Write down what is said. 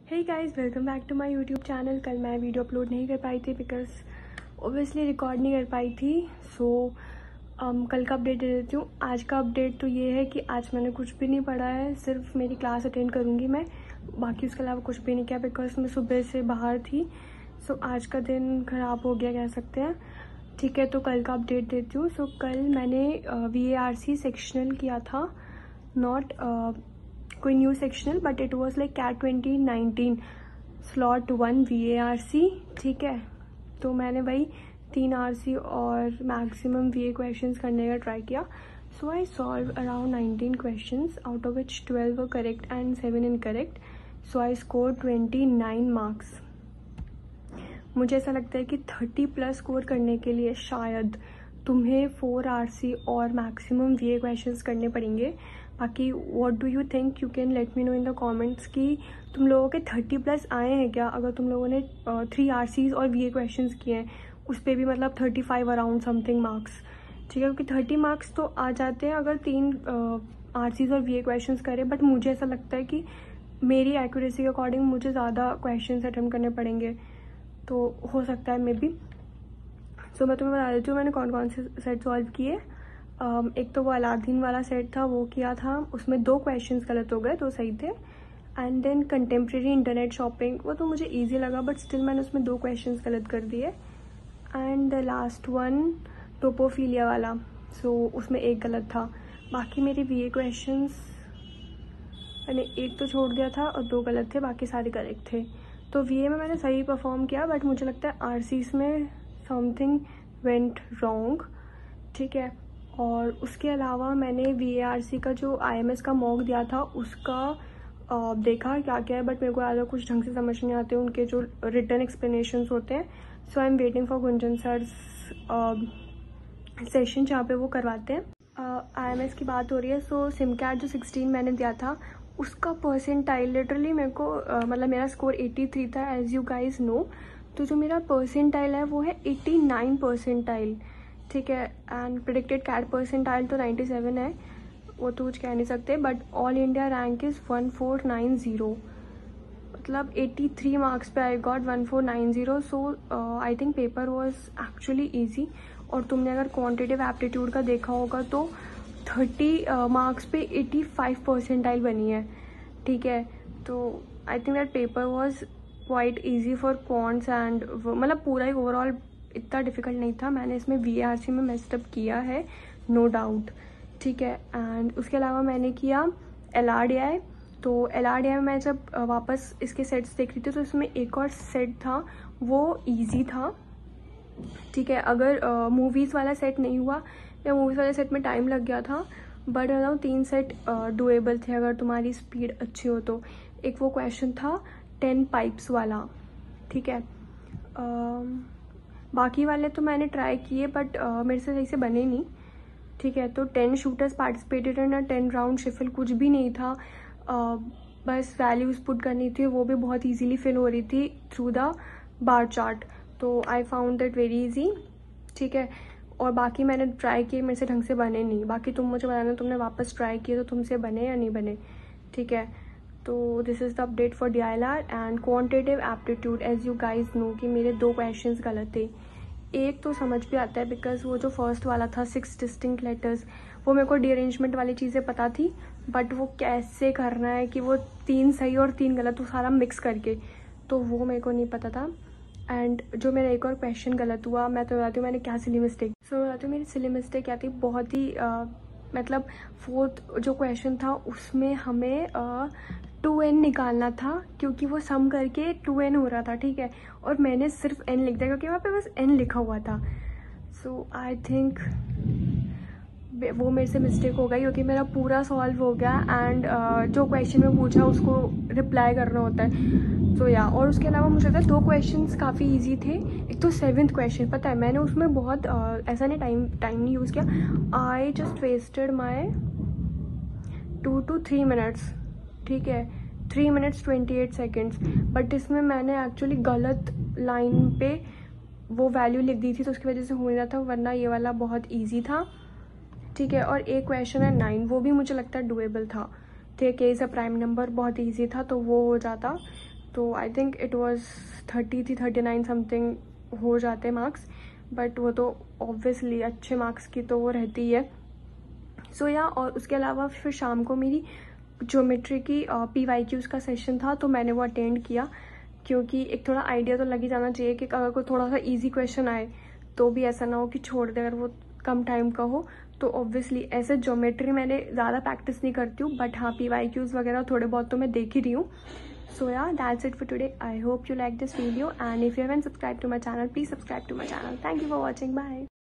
Hey guys, welcome back to my YouTube channel. कल मैं video upload नहीं कर पाई थी बिकॉज ओबियसली रिकॉर्ड नहीं कर पाई थी। कल का अपडेट दे देती हूँ। आज का अपडेट तो ये है कि आज मैंने कुछ भी नहीं पढ़ा है, सिर्फ मेरी क्लास अटेंड करूँगी मैं, बाकी उसके अलावा कुछ भी नहीं किया बिकॉज मैं सुबह से बाहर थी। आज का दिन ख़राब हो गया कह सकते हैं। ठीक है, तो कल का अपडेट देती हूँ। कल मैंने VARC सेक्शनल किया था, नॉट कोई new sectional, but it was like CAT 2019 slot 1 VARC। ठीक है, तो मैंने वही 3 RC और मैक्सिमम VA क्वेश्चंस करने का ट्राई किया। I solve around 19 questions, out of which 12 were correct and 7 incorrect. I score 29 marks. मुझे ऐसा लगता है कि 30+ स्कोर करने के लिए शायद तुम्हें 4 RC और मैक्सिमम VA क्वेश्चंस करने पड़ेंगे। बाकी what do you think, you can let me know in the comments कि तुम लोगों के 30+ आए हैं क्या। अगर तुम लोगों ने 3 RCs और VA क्वेश्चंस किए हैं, उस पर भी मतलब 35 अराउंड समथिंग मार्क्स। ठीक है, क्योंकि 30 मार्क्स तो आ जाते हैं अगर 3 RCs और VA क्वेश्चंस करें। बट मुझे ऐसा लगता है कि मेरी एक्यूरेसी के अकॉर्डिंग मुझे ज़्यादा क्वेश्चंस अटेम्प्ट करने पड़ेंगे, तो हो सकता है मे बी। मैं तुम्हें बता देती हूँ मैंने कौन कौन से सेट सॉल्व किए। एक तो वो अलादीन वाला सेट था, वो किया था, उसमें 2 क्वेश्चंस गलत हो गए, 2 सही थे। And then contemporary internet shopping, वो तो मुझे इजी लगा बट स्टिल मैंने उसमें 2 क्वेश्चंस गलत कर दिए। एंड द लास्ट वन टोपोफिलिया वाला, उसमें 1 गलत था। बाकी मेरे VA क्वेश्चंस मैंने 1 तो छोड़ दिया था और 2 गलत थे, बाकी सारे करेक्ट थे। तो VA में मैंने सही परफॉर्म किया, बट मुझे लगता है RCs में समथिंग वेंट रॉन्ग। ठीक है, और उसके अलावा मैंने VARC का जो IMS का मॉक दिया था उसका देखा क्या क्या है, बट मेरे को ज़्यादा कुछ ढंग से समझ नहीं आते उनके जो रिटर्न एक्सप्लेनेशंस होते हैं। I am waiting for Gunjan sir session जहाँ पे वो करवाते हैं। IMS की बात हो रही है। सिमकैट जो 16 मैंने दिया था उसका परसेंटाइल लिटरली मेरे को मतलब मेरा स्कोर 83 था, एज यू गाइज नो। तो जो मेरा परसेंटाइल है वो है 89 परसेंटाइल। ठीक है, एंड प्रेडिक्टेड कैट परसेंटाइल तो 97 है, वो तो कुछ कह नहीं सकते। But all India rank is 1490, मतलब 83 मार्क्स पे I got 1490। I think paper was actually easy. और तुमने अगर क्वान्टिटेटिव एप्टीट्यूड का देखा होगा तो 30 मार्क्स पे 85 परसेंटाइल बनी है। ठीक है, तो I think that paper was quite easy for quants and मतलब पूरा ही ओवरऑल इतना डिफ़िकल्ट नहीं था। मैंने इसमें VARC में मेस्टअप किया है, नो डाउट। ठीक है, एंड उसके अलावा मैंने किया LRDI। तो LRDI में मैं जब वापस इसके सेट्स देख रही थी तो इसमें एक और सेट था, वो इजी था। ठीक है, अगर मूवीज़ वाला सेट नहीं हुआ या मूवीज़ वाले सेट में टाइम लग गया था, बट 3 सेट डुएबल थे अगर तुम्हारी स्पीड अच्छी हो तो। एक वो क्वेश्चन था 10 पाइप्स वाला। ठीक है, बाकी वाले तो मैंने ट्राई किए बट मेरे से सही से बने नहीं। ठीक है, तो 10 शूटर्स पार्टिसिपेटेड एंड 10 राउंड शिफल कुछ भी नहीं था। बस वैल्यूज़ पुट करनी थी, वो भी बहुत इजीली फिल हो रही थी थ्रू द बार चार्ट। तो I found that very easy. ठीक है, और बाकी मैंने ट्राई किए, मेरे से ढंग से बने नहीं। बाकी तुम मुझे बताना तुमने वापस ट्राई किए तो तुमसे बने या नहीं बने। ठीक है, तो this is the update for DILR and quantitative aptitude. As you guys know कि मेरे 2 क्वेश्चंस गलत थे। एक तो समझ भी आता है बिकॉज वो जो फर्स्ट वाला था 6 डिस्टिंक्ट लेटर्स, वो मेरे को रीअरेंजमेंट वाली चीज़ें पता थी, बट वो कैसे करना है कि वो 3 सही और 3 गलत, वो सारा मिक्स करके, तो वो मेरे को नहीं पता था। एंड जो मेरा एक और क्वेश्चन गलत हुआ, मैं तो बताती हूँ मैंने क्या सिली मिस्टेक। बताती हूँ मेरी सिली मिस्टेक क्या थी। बहुत ही मतलब 4th जो क्वेश्चन था उसमें हमें 2n निकालना था, क्योंकि वो सम करके 2n हो रहा था। ठीक है, और मैंने सिर्फ n लिख दिया क्योंकि वहाँ पे बस n लिखा हुआ था। आई थिंक वो मेरे से मिस्टेक हो गई, क्योंकि मेरा पूरा सॉल्व हो गया एंड जो क्वेश्चन में पूछा उसको रिप्लाई करना होता है। और उसके अलावा मुझे लगता है 2 क्वेश्चंस काफ़ी इजी थे। एक तो 7th क्वेश्चन, पता है मैंने उसमें बहुत ऐसा नहीं टाइम नहीं यूज़ किया। I just wasted my 2 to 3 minutes. ठीक है, 3 minutes 28 seconds, बट इसमें मैंने एक्चुअली गलत लाइन पे वो वैल्यू लिख दी थी, तो उसकी वजह से हो रहा था, वरना ये वाला बहुत इजी था। ठीक है, और एक क्वेश्चन है 9, वो भी मुझे लगता है डुएबल था। ठीक है, इज़ अ प्राइम नंबर बहुत इजी था, तो वो हो जाता। तो आई थिंक इट वाज 30 थी, 39 समथिंग हो जाते मार्क्स, बट वो तो ऑब्वियसली अच्छे मार्क्स की तो वो रहती है। सो या और उसके अलावा फिर शाम को मेरी ज्योमेट्री की PYQs का सेशन था, तो मैंने वो अटेंड किया, क्योंकि एक थोड़ा आइडिया तो लग ही जाना चाहिए कि अगर कोई थोड़ा सा इजी क्वेश्चन आए तो भी ऐसा ना हो कि छोड़ दे अगर वो कम टाइम का हो। तो ऑब्वियसली ऐसे ज्योमेट्री मैंने ज़्यादा प्रैक्टिस नहीं करती हूँ, बट हाँ PYQs वगैरह थोड़े बहुत तो मैं देख ही रही हूँ। So yeah, that's it for today. I hope you like this video, and if you haven't subscribed to my channel, please subscribe to my channel. Thank you for watching. Bye.